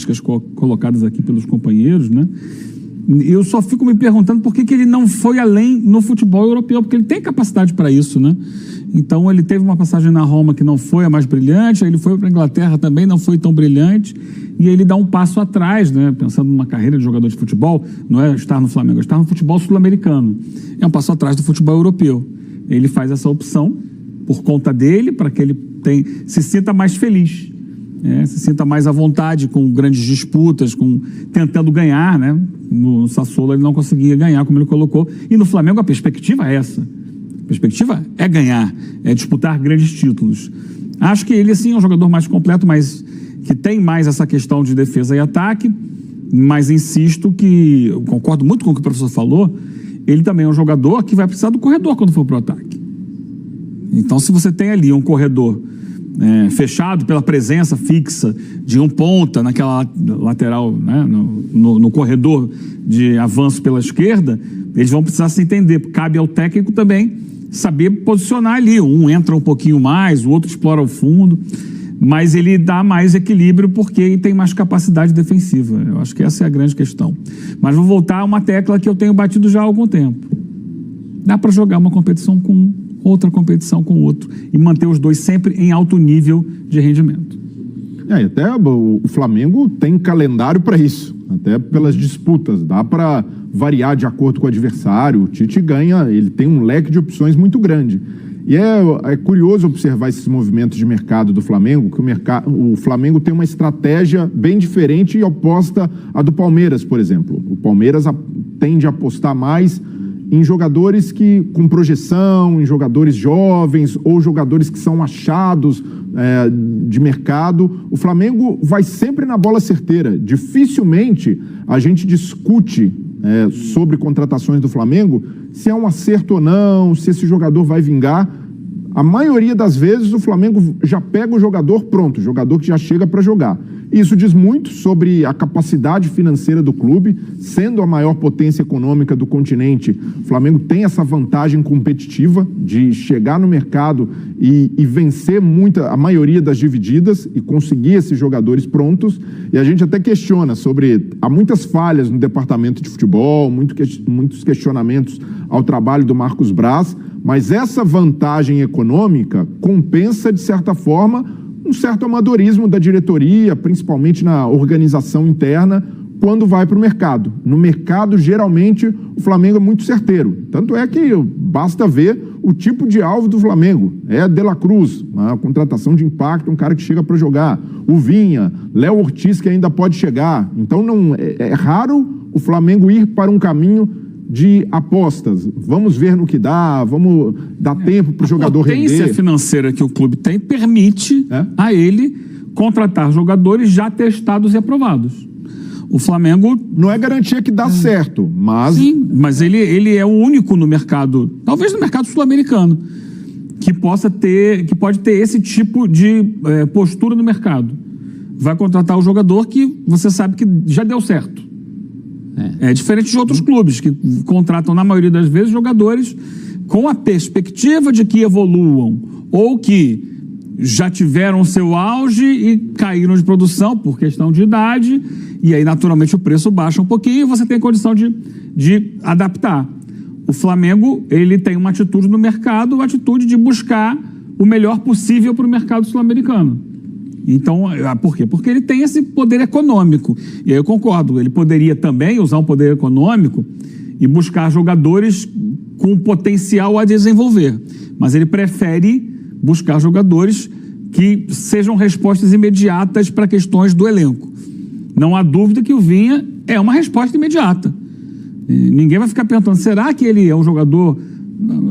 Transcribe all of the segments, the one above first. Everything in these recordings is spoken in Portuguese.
estatísticas colocadas aqui pelos companheiros, né? Eu só fico me perguntando por que ele não foi além no futebol europeu, porque ele tem capacidade para isso, né? Então ele teve uma passagem na Roma que não foi a mais brilhante, aí ele foi para a Inglaterra também, não foi tão brilhante, e aí ele dá um passo atrás, né? Pensando numa carreira de jogador de futebol, não é estar no Flamengo, é estar no futebol sul-americano. É um passo atrás do futebol europeu. Ele faz essa opção por conta dele, para que ele se sinta mais feliz, se sinta mais à vontade com grandes disputas, tentando ganhar, né? No Sassuolo ele não conseguia ganhar, como ele colocou, e no Flamengo a perspectiva é essa. A perspectiva é ganhar, é disputar grandes títulos. Acho que ele, sim, é um jogador mais completo, mas que tem mais essa questão de defesa e ataque, mas insisto que, eu concordo muito com o que o professor falou, ele também é um jogador que vai precisar do corredor quando for para o ataque. Então, se você tem ali um corredor fechado pela presença fixa de um ponta naquela lateral, né, no corredor de avanço pela esquerda, eles vão precisar se entender. Cabe ao técnico também saber posicionar ali. Um entra um pouquinho mais, o outro explora o fundo, mas ele dá mais equilíbrio porque ele tem mais capacidade defensiva. Eu acho que essa é a grande questão. Mas vou voltar a uma tecla que eu tenho batido já há algum tempo. Dá para jogar uma competição com um, outra competição com outro, e manter os dois sempre em alto nível de rendimento. Até o Flamengo tem calendário para isso, até pelas disputas, dá para variar de acordo com o adversário. O Tite ganha, ele tem um leque de opções muito grande. E é curioso observar esses movimentos de mercado do Flamengo, que o Flamengo tem uma estratégia bem diferente e oposta à do Palmeiras, por exemplo. O Palmeiras tende a apostar mais em jogadores com projeção, em jogadores jovens ou jogadores que são achados de mercado. O Flamengo vai sempre na bola certeira. Dificilmente a gente discute sobre contratações do Flamengo se é um acerto ou não, se esse jogador vai vingar. A maioria das vezes o Flamengo já pega o jogador pronto, o jogador que já chega para jogar. Isso diz muito sobre a capacidade financeira do clube, sendo a maior potência econômica do continente. O Flamengo tem essa vantagem competitiva de chegar no mercado e vencer a maioria das divididas e conseguir esses jogadores prontos. E a gente até questiona há muitas falhas no departamento de futebol, muitos questionamentos ao trabalho do Marcos Braz, mas essa vantagem econômica compensa, de certa forma, um certo amadorismo da diretoria, principalmente na organização interna, quando vai para o mercado. No mercado, geralmente, o Flamengo é muito certeiro. Tanto é que basta ver o tipo de alvo do Flamengo. É De La Cruz, uma contratação de impacto, um cara que chega para jogar. O Vinha, Léo Ortiz, que ainda pode chegar. Então, é raro o Flamengo ir para um caminho de apostas. Vamos ver no que dá, vamos dar tempo para o jogador render. A potência financeira que o clube tem permite a ele contratar jogadores já testados e aprovados. O Flamengo... Não é garantia que dá certo, mas... Sim, mas ele é o único no mercado, talvez no mercado sul-americano, que pode ter esse tipo de postura no mercado. Vai contratar o jogador que você sabe que já deu certo. É diferente de outros clubes que contratam, na maioria das vezes, jogadores com a perspectiva de que evoluam ou que já tiveram seu auge e caíram de produção por questão de idade, e aí naturalmente o preço baixa um pouquinho e você tem condição de adaptar. O Flamengo, ele tem uma atitude no mercado, a atitude de buscar o melhor possível para o mercado sul-americano. Então, por quê? Porque ele tem esse poder econômico. E aí eu concordo, ele poderia também usar um poder econômico e buscar jogadores com potencial a desenvolver. Mas ele prefere buscar jogadores que sejam respostas imediatas para questões do elenco. Não há dúvida que o Vinha é uma resposta imediata. Ninguém vai ficar perguntando, será que ele é um jogador...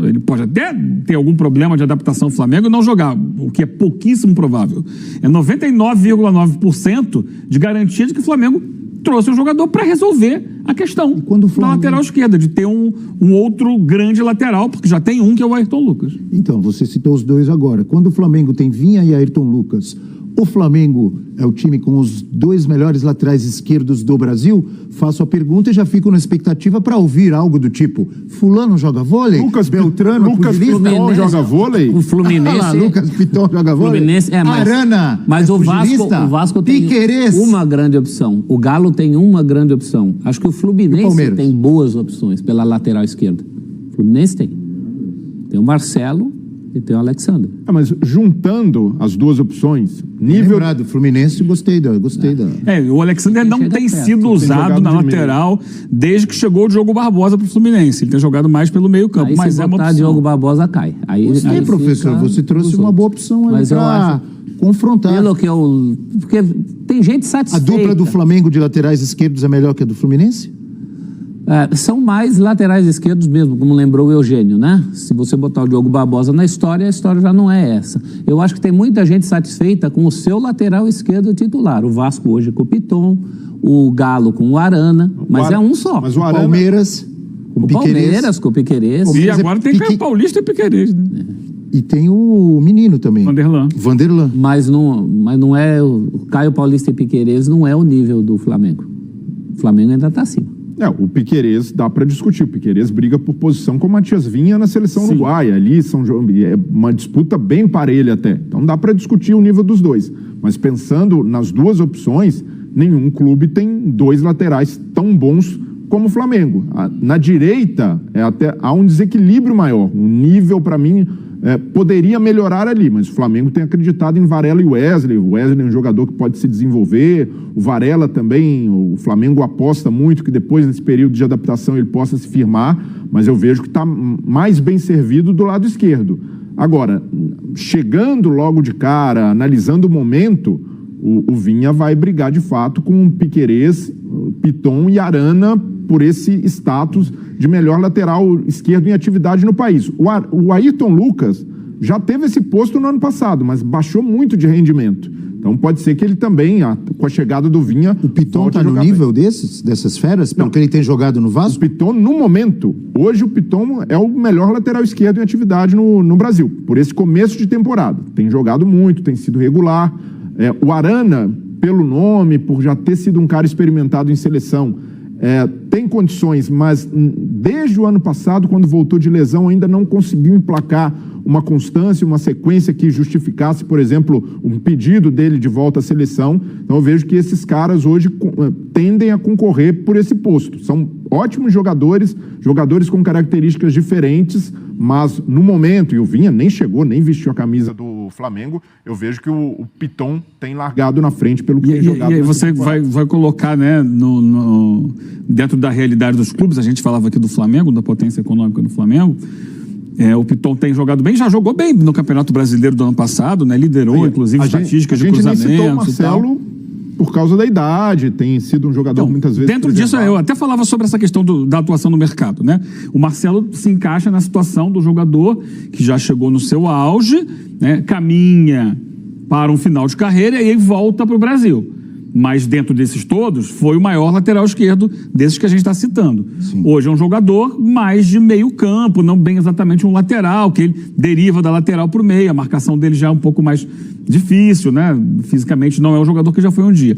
Ele pode até ter algum problema de adaptação ao Flamengo e não jogar, o que é pouquíssimo provável. É 99,9% de garantia de que o Flamengo trouxe um jogador para resolver a questão quando o da Flamengo... lateral esquerda, de ter um outro grande lateral, porque já tem um que é o Ayrton Lucas. Então, você citou os dois agora. Quando o Flamengo tem Vinha e Ayrton Lucas, o Flamengo é o time com os 2 melhores laterais esquerdos do Brasil? Faço a pergunta e já fico na expectativa para ouvir algo do tipo: fulano joga vôlei? Lucas Beltrano, Piton joga vôlei? O Fluminense... Lucas Piton joga vôlei? Fluminense, Arana, mas o pugilista? Vasco tem Piquerez? uma grande opção. O Galo tem uma grande opção. Acho que o Fluminense tem boas opções pela lateral esquerda. O Fluminense tem. Tem o Marcelo e tem o Alexandre. Mas juntando as duas opções, nível... Lembrado, Fluminense, gostei da... O Alexandre não tem sido usado na lateral desde que chegou o Diogo Barbosa para o Fluminense. Ele tem jogado mais pelo meio campo, Aí, mas se é uma botar opção. Diogo Barbosa, cai. Gostei, professor. Você trouxe uma boa opção aí para confrontar. Pelo que eu... Porque tem gente A satisfeita. dupla do Flamengo de laterais esquerdos é melhor que a do Fluminense? São mais laterais esquerdos mesmo, como lembrou o Eugênio, né? Se você botar o Diogo Barbosa na história, a história já não é essa. Eu acho que tem muita gente satisfeita com o seu lateral esquerdo titular. O Vasco hoje com o Piton, o Galo com o Arana, mas é um só. Mas o O Arana... Palmeiras com O Palmeiras com o Piquerez. E agora tem Caio Paulista e Piquerez, né? E tem o menino também. Vanderlan. Mas não é... O Caio Paulista e Piquerez não é o nível do Flamengo. O Flamengo ainda está acima. O Piquerez dá para discutir. O Piquerez briga por posição com o Matias Vinha na seleção uruguaia. Ali é uma disputa bem parelha até. Então dá para discutir o nível dos dois. Mas pensando nas duas opções, nenhum clube tem 2 laterais tão bons como o Flamengo. Na direita há um desequilíbrio maior. O nível, para mim, poderia melhorar ali, mas o Flamengo tem acreditado em Varela e Wesley. O Wesley é um jogador que pode se desenvolver, o Varela também. O Flamengo aposta muito que depois, nesse período de adaptação, ele possa se firmar, mas eu vejo que está mais bem servido do lado esquerdo. Agora, chegando logo de cara, analisando o momento, o Vinha vai brigar de fato com o Piquerez, Piton e Arana por esse status de melhor lateral esquerdo em atividade no país. O Ayrton Lucas já teve esse posto no ano passado, mas baixou muito de rendimento. Então pode ser que ele também, com a chegada do Vinha... O Piton está no nível dessas feras, pelo que ele tem jogado no Vasco? O Piton, no momento, hoje o Piton é o melhor lateral esquerdo em atividade no Brasil, por esse começo de temporada. Tem jogado muito, tem sido regular. O Arana, pelo nome, por já ter sido um cara experimentado em seleção, tem condições, mas desde o ano passado, quando voltou de lesão, ainda não conseguiu emplacar uma constância, uma sequência que justificasse, por exemplo, um pedido dele de volta à seleção. Então eu vejo que esses caras hoje tendem a concorrer por esse posto. São ótimos jogadores com características diferentes, mas no momento, e o Vinha nem chegou, nem vestiu a camisa do Flamengo, eu vejo que o Piton tem largado na frente pelo que tem jogado. E aí você vai colocar, né, dentro da realidade dos clubes, a gente falava aqui do Flamengo, da potência econômica do Flamengo. O Piton tem jogado bem, já jogou bem no Campeonato Brasileiro do ano passado, né? Liderou, inclusive, estatísticas de cruzamentos. A gente nem citou o Marcelo por causa da idade, tem sido um jogador muitas vezes... Dentro disso, eu até falava sobre essa questão da atuação no mercado, né? O Marcelo se encaixa na situação do jogador que já chegou no seu auge, né? Caminha para um final de carreira e aí volta para o Brasil. Mas dentro desses todos, foi o maior lateral esquerdo desses que a gente está citando. Sim. Hoje é um jogador mais de meio campo, não bem exatamente um lateral, que ele deriva da lateral para o meio. A marcação dele já é um pouco mais difícil, né? Fisicamente não é um jogador que já foi um dia.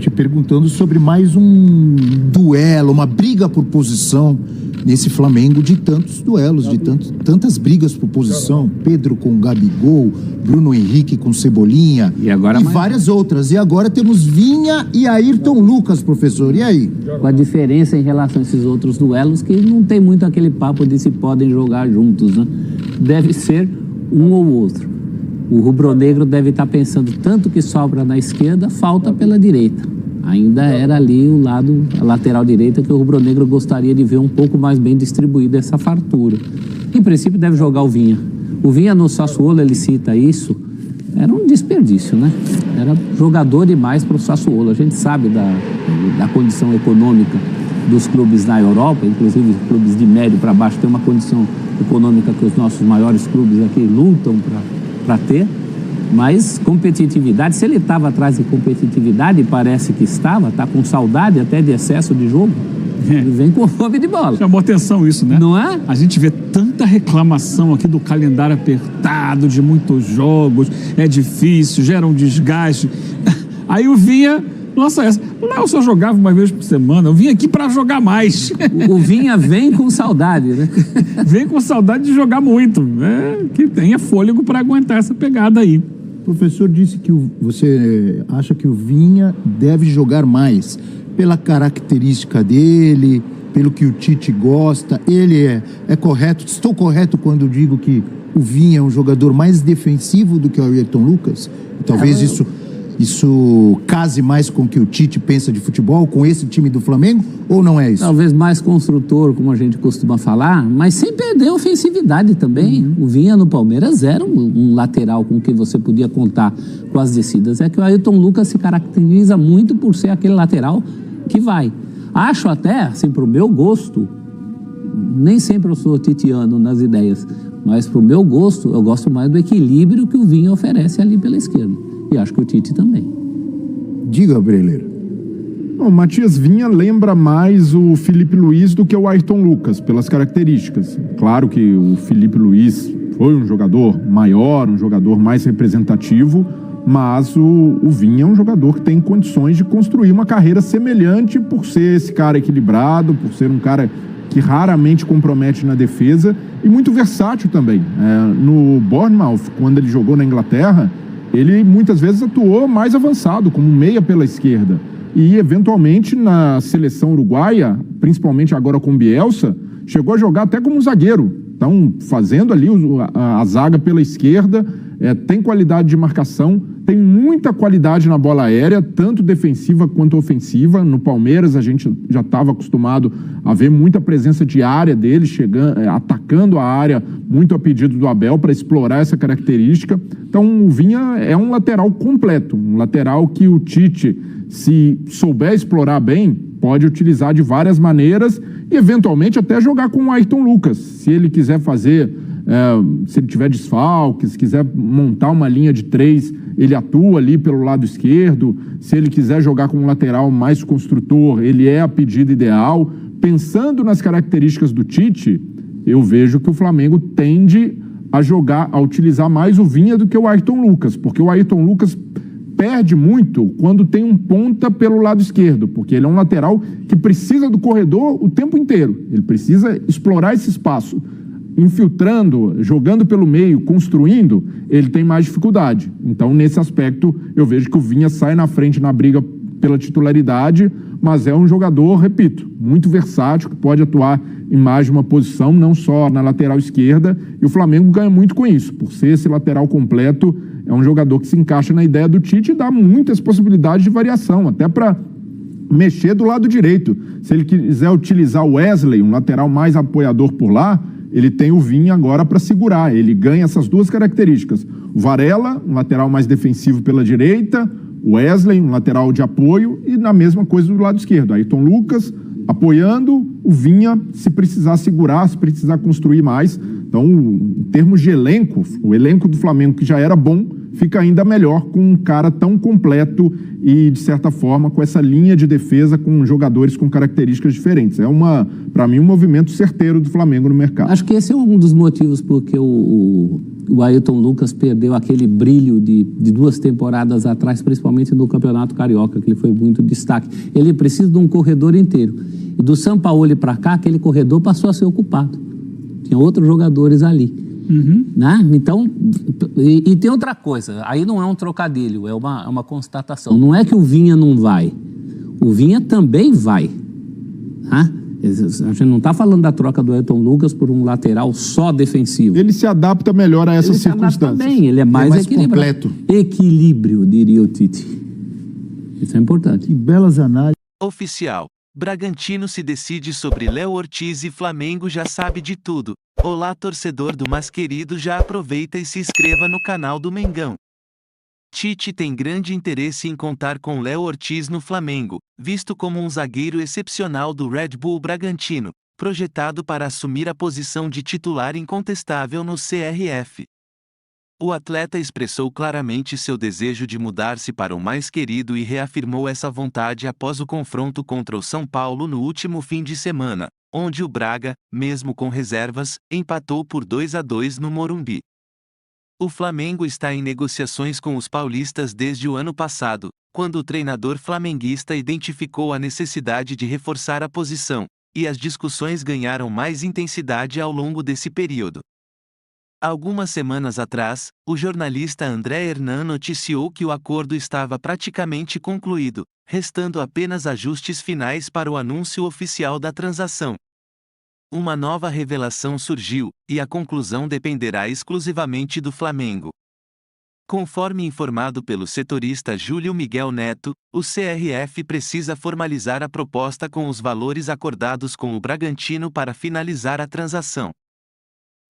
Te perguntando sobre mais um duelo, uma briga por posição nesse Flamengo de tantos duelos, de tantas brigas por posição. Pedro com Gabigol, Bruno Henrique com Cebolinha e várias outras. E agora temos Vinha e Ayrton Lucas, professor. E aí? Com a diferença em relação a esses outros duelos, que não tem muito aquele papo de se podem jogar juntos, né? Deve ser um ou outro. O rubro-negro deve estar pensando tanto que sobra na esquerda, falta pela direita. Ainda era ali o lado, a lateral direita, que o rubro-negro gostaria de ver um pouco mais bem distribuída essa fartura. Em princípio deve jogar o Vinha. O Vinha no Sassuolo, ele cita isso, era um desperdício, né? Era jogador demais para o Sassuolo. A gente sabe da condição econômica dos clubes na Europa, inclusive os clubes de médio para baixo têm uma condição econômica que os nossos maiores clubes aqui lutam para ter. Mas competitividade, se ele estava atrás de competitividade, parece que está com saudade até de excesso de jogo, Ele vem com fome de bola. Chamou atenção isso, né? Não é? A gente vê tanta reclamação aqui do calendário apertado, de muitos jogos, é difícil, gera um desgaste. Aí o Vinha, nossa, eu só jogava uma vez por semana, eu vim aqui para jogar mais. O Vinha vem com saudade, né? Vem com saudade de jogar muito, né? Que tenha fôlego para aguentar essa pegada aí. O professor disse que você acha que o Vinha deve jogar mais pela característica dele, pelo que o Tite gosta. Ele é correto? Estou correto quando digo que o Vinha é um jogador mais defensivo do que o Ayrton Lucas? Talvez isso case mais com o que o Tite pensa de futebol, com esse time do Flamengo, ou não é isso? Talvez mais construtor, como a gente costuma falar, mas sem perder a ofensividade também. O Vinha no Palmeiras era um lateral com quem você podia contar com as descidas. É que o Ayrton Lucas se caracteriza muito por ser aquele lateral que vai. Acho até, assim, pro meu gosto, nem sempre eu sou titiano nas ideias, mas pro meu gosto, eu gosto mais do equilíbrio que o Vinha oferece ali pela esquerda. E acho que o Tite também. Diga, Breler. O Matias Vinha lembra mais o Felipe Luiz do que o Ayrton Lucas, pelas características. Claro que o Felipe Luiz foi um jogador maior, um jogador mais representativo, mas o Vinha é um jogador que tem condições de construir uma carreira semelhante por ser esse cara equilibrado, por ser um cara que raramente compromete na defesa e muito versátil também. No Bournemouth, quando ele jogou na Inglaterra, ele muitas vezes atuou mais avançado, como meia pela esquerda. E, eventualmente, na seleção uruguaia, principalmente agora com Bielsa, chegou a jogar até como um zagueiro. Então, fazendo ali a zaga pela esquerda, tem qualidade de marcação, tem muita qualidade na bola aérea, tanto defensiva quanto ofensiva. No Palmeiras, a gente já estava acostumado a ver muita presença de área dele, atacando a área, muito a pedido do Abel, para explorar essa característica. Então, o Vinha é um lateral completo, um lateral que o Tite, se souber explorar bem, pode utilizar de várias maneiras e, eventualmente, até jogar com o Ayrton Lucas. Se ele quiser fazer, se ele tiver desfalque, se quiser montar uma linha de 3, ele atua ali pelo lado esquerdo. Se ele quiser jogar com um lateral mais construtor, ele é a pedida ideal. Pensando nas características do Tite, eu vejo que o Flamengo tende a utilizar mais o Vinha do que o Ayrton Lucas, porque o Ayrton Lucas perde muito quando tem um ponta pelo lado esquerdo, porque ele é um lateral que precisa do corredor o tempo inteiro. Ele precisa explorar esse espaço. Infiltrando, jogando pelo meio, construindo, ele tem mais dificuldade. Então, nesse aspecto, eu vejo que o Vinha sai na frente na briga pela titularidade, mas é um jogador, repito, muito versátil, que pode atuar em mais de uma posição, não só na lateral esquerda, e o Flamengo ganha muito com isso. Por ser esse lateral completo, é um jogador que se encaixa na ideia do Tite e dá muitas possibilidades de variação, até para mexer do lado direito. Se ele quiser utilizar o Wesley, um lateral mais apoiador por lá, ele tem o Vinha agora para segurar. Ele ganha essas duas características. O Varela, um lateral mais defensivo pela direita, o Wesley, um lateral de apoio, e na mesma coisa do lado esquerdo. Ayrton Lucas apoiando, o Vinha, se precisar segurar, se precisar construir mais. Então, em termos de elenco, o elenco do Flamengo, que já era bom, fica ainda melhor com um cara tão completo e, de certa forma, com essa linha de defesa com jogadores com características diferentes. É, para mim, um movimento certeiro do Flamengo no mercado. Acho que esse é um dos motivos porque o Ayrton Lucas perdeu aquele brilho de 2 temporadas atrás, principalmente no Campeonato Carioca, que ele foi muito destaque. Ele precisa de um corredor inteiro. E do Sampaoli para cá, aquele corredor passou a ser ocupado. Tinha outros jogadores ali. Né? Então, e tem outra coisa, aí não é um trocadilho, é uma constatação. Não é que o Vinha não vai, o Vinha também vai. Né? A gente não está falando da troca do Ayrton Lucas por um lateral só defensivo. Ele se adapta melhor a essas circunstâncias. Bem, ele é mais completo. Equilíbrio, diria o Tite. Isso é importante. Que belas análises. Oficial. Bragantino se decide sobre Léo Ortiz e Flamengo já sabe de tudo. Olá, torcedor do mais querido, já aproveita e se inscreva no canal do Mengão. Tite tem grande interesse em contar com Léo Ortiz no Flamengo, visto como um zagueiro excepcional do Red Bull Bragantino, projetado para assumir a posição de titular incontestável no CRF. O atleta expressou claramente seu desejo de mudar-se para o mais querido e reafirmou essa vontade após o confronto contra o São Paulo no último fim de semana, onde o Braga, mesmo com reservas, empatou por 2-2 no Morumbi. O Flamengo está em negociações com os paulistas desde o ano passado, quando o treinador flamenguista identificou a necessidade de reforçar a posição, e as discussões ganharam mais intensidade ao longo desse período. Algumas semanas atrás, o jornalista André Hernan noticiou que o acordo estava praticamente concluído, restando apenas ajustes finais para o anúncio oficial da transação. Uma nova revelação surgiu, e a conclusão dependerá exclusivamente do Flamengo. Conforme informado pelo setorista Júlio Miguel Neto, o CRF precisa formalizar a proposta com os valores acordados com o Bragantino para finalizar a transação.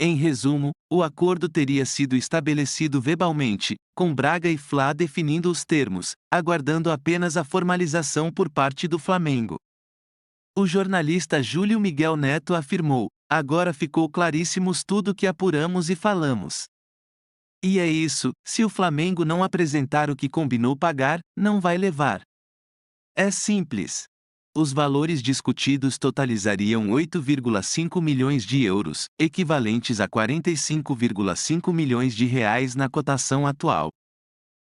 Em resumo, o acordo teria sido estabelecido verbalmente, com Braga e Fla definindo os termos, aguardando apenas a formalização por parte do Flamengo. O jornalista Júlio Miguel Neto afirmou: "Agora ficou claríssimos tudo que apuramos e falamos. E é isso, se o Flamengo não apresentar o que combinou pagar, não vai levar. É simples. Os valores discutidos totalizariam 8,5 milhões de euros, equivalentes a 45,5 milhões de reais na cotação atual."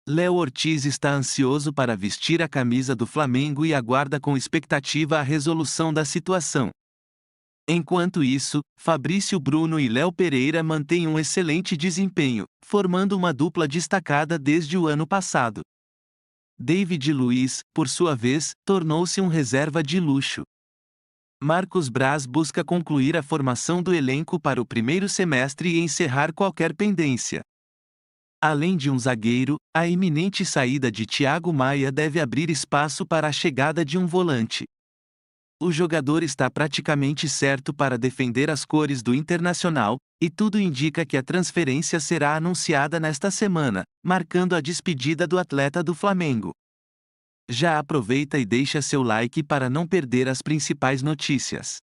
Léo Ortiz está ansioso para vestir a camisa do Flamengo e aguarda com expectativa a resolução da situação. Enquanto isso, Fabrício Bruno e Léo Pereira mantêm um excelente desempenho, formando uma dupla destacada desde o ano passado. David Luiz, por sua vez, tornou-se um reserva de luxo. Marcos Braz busca concluir a formação do elenco para o primeiro semestre e encerrar qualquer pendência. Além de um zagueiro, a iminente saída de Thiago Maia deve abrir espaço para a chegada de um volante. O jogador está praticamente certo para defender as cores do Internacional, e tudo indica que a transferência será anunciada nesta semana, marcando a despedida do atleta do Flamengo. Já aproveita e deixa seu like para não perder as principais notícias.